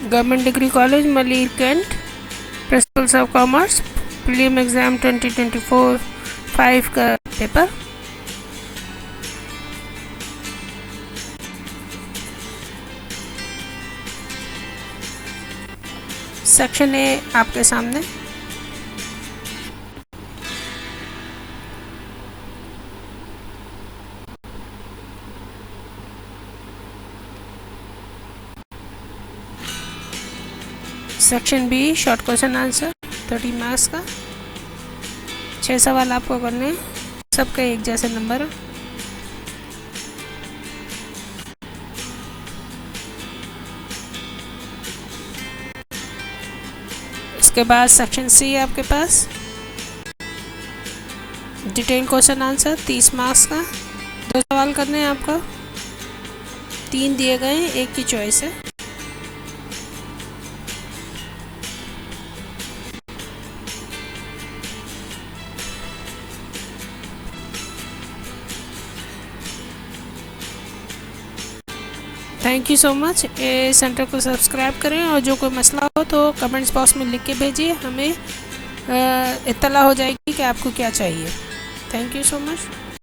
Government degree college Malir cantt, principles of commerce, prelim exam 2024-5 का पेपर। Section A आपके सामने। Section B short question answer 30 marks का। 6 सवाल आपको करने हैं, सबके एक जैसे नंबर है। इसके बाद सेक्शन सी है आपके पास, डिटेल क्वेश्चन आंसर 30 मार्क्स का। 2 सवाल करने हैं आपको, 3 दिए गए हैं, एक की चॉइस है। Thank you so much. ये सेंटर को सब्सक्राइब करें और जो कोई मसला हो तो कमेंट्स बॉक्स में लिख के भेजिए, हमें इत्तला हो जाएगी कि आपको क्या चाहिए। Thank you so much.